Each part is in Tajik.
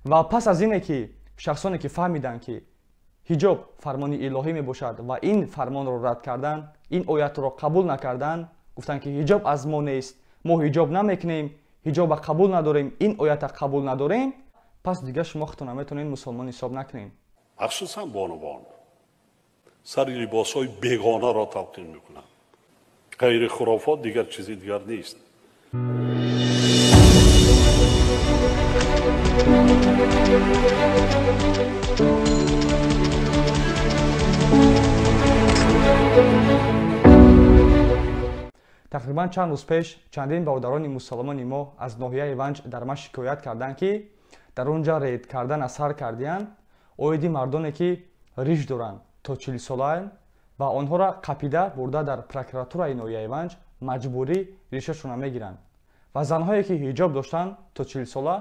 ва пас аз ине ки шахсоне ки фаҳмиданд ки ҳиҷоб фармони илоҳӣ мебошад ва ин фармонро рад кардан, ин оятро қабул накардан, гуфтанд ки ҳиҷоб аз мо нест, мо ҳиҷоб намекунем, ҳиҷоба қабул надорем, ин оята қабул надорем, пас дигар шумо худтонро метавонед мусулмон ҳисоб накунем. махсусан бонувон сари либосҳои бегонаро талқин мекунанд. ғайри хурофот дигар чизи дигар нест. тақрибан чанд рӯз пеш чандин бародарони мусулмони мо аз ноҳияи Ванҷ дар ман шикоят карданд ки дар он ҷо рейд кардан аз сар кардиянд оиди мардоне ки риш доранд то 40 солаанд ва онҳоро қапида бурда дар прокуратураи ноҳияи Ванҷ маҷбурӣ ришашона мегиранд ва занҳое ки ҳиҷоб доштанд то 40 сола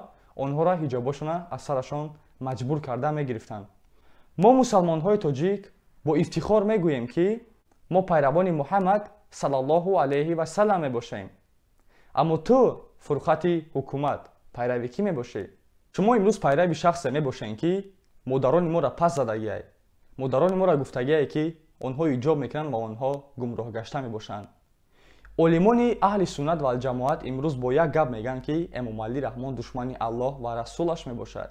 онҳоро ҳиҷобошона аз сарашон маҷбур карда мегирифтанд. мо мусулмонҳои тоҷик бо ифтихор мегӯем ки мо пайравони Муҳаммад саллаллоҳу алайҳи ва саллам мебошем. аммо ту фурқати ҳукумат пайрави кӣ мебошӣ? шумо имрӯз пайрави шахсе мебошем ки модарони моро пас задагиай, модарони моро гуфтагиай ки онҳо иҷоб мекунанд ва онҳо гумроҳ гашта мебошанд. олимони аҳли суннат ва алҷамоат имрӯз бо як гап мегӯянд ки Эмом Алӣ раҳмон душмани Аллоҳ ва расулаш мебошад.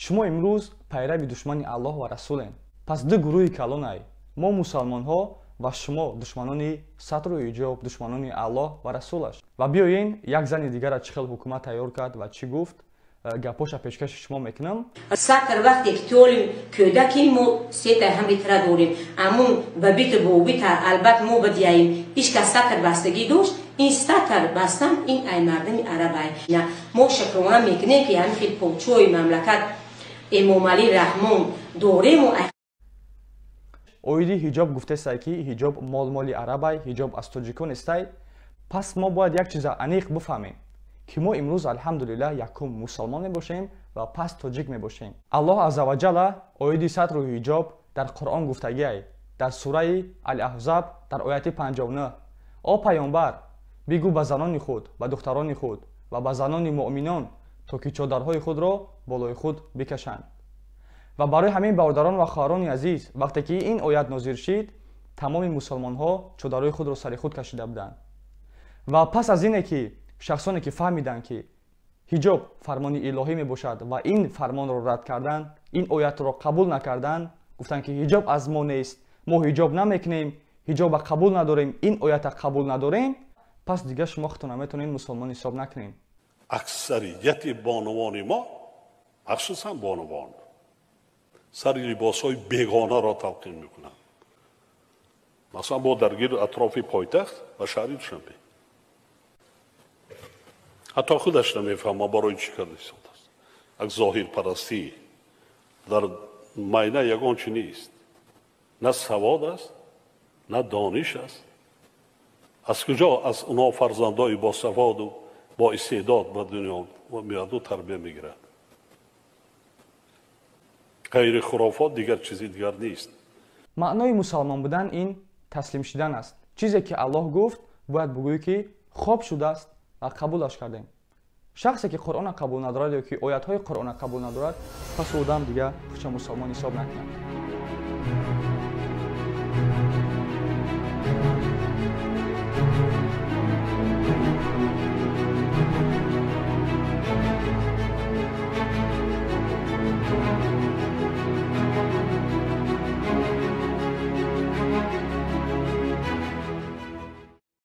шумо имрӯз пайрави душмани Аллоҳ ва расулем. пас ду гурӯҳи калонай, мо мусулмонҳо ва шумо душманони сатру иҷоб, душманони Аллоҳ ва расулаш. ва биёин як зани дигарро чӣ хел ҳукумат тайёр кард ва чӣ гуфт, гапоша пешкаши шумо мекунам. сатр вақте ки толим кӯдаки мо сета ҳамитра дорем, амун ба бит бобита албат мо бадияем ишка сатр бастагӣ дошт, ин сатр бастан ин ай мардами арабай. мо шукрона мекунем ки ҳамин хел подшоҳи мамлакат Эмом Алӣ раҳмон дорем. оиди ҳиҷоб гуфтесай ки ҳиҷоб молмоли арабай, ҳиҷоб аз тоҷикон истай. пас мо бояд як чиза аниқ бифаҳмем ки мо имрӯз алҳамдулиллаҳ якум мусулмон мебошем ва пас тоҷик мебошем. аллоҳ азза ва ҷалла оиди сатру ҳиҷоб дар Қуръон гуфтагиай дар сураи Ал-Аҳзаб дар ояти 59: о паёмбар, бигӯ ба занони худ, ба духтарони худ ва ба занони муъминон то ки чодарҳои худро болои худ бикашанд. ва барои ҳамин бародарон ва хоҳарони азиз, вақте ки ин оят нозил шид, тамоми мусулмонҳо чодарҳои худро сари худ кашида буданд. ва пас аз ине ки шахсоне ки фаҳмиданд ки ҳиҷоб фармони илоҳӣ мебошад ва ин фармонро рад кардан, ин оятро қабул накардан, гуфтанд ки ҳиҷоб аз мо нест, мо ҳиҷоб намекунем, ҳиҷоба қабул надорем, ин оята қабул надорем, пас дигар шумо худтонро метавонед мусулмон ҳисоб накунем. аксарияти бонувони мо махсусан бонувон сари либосҳои бегонаро талқин мекунанд. масалан бо дар гирду атрофи пойтахт ва шаҳри Душанбе ҳатто худаш намефаҳма барои чӣ карда истодааст. як зоҳирпарастӣ дар майна ягон чӣ нест, на савод аст, на дониш аст. аз куҷо аз онҳо фарзандои босаводу бо истеъдод ба дунё меяду тарбия мегирад. ғайри хурофот дигар чизи дигар нест. маънои мусулмон будан ин таслим шудан аст. чизе ки Аллоҳ гуфт бояд бигӯӣ ки хоб шудааст ва қабулаш кардем. шахсе ки Қуръона қабул надорад ё ки оятҳои Қуръона қабул надорад, пас у одам дигар худша мусулмон ҳисоб накунад.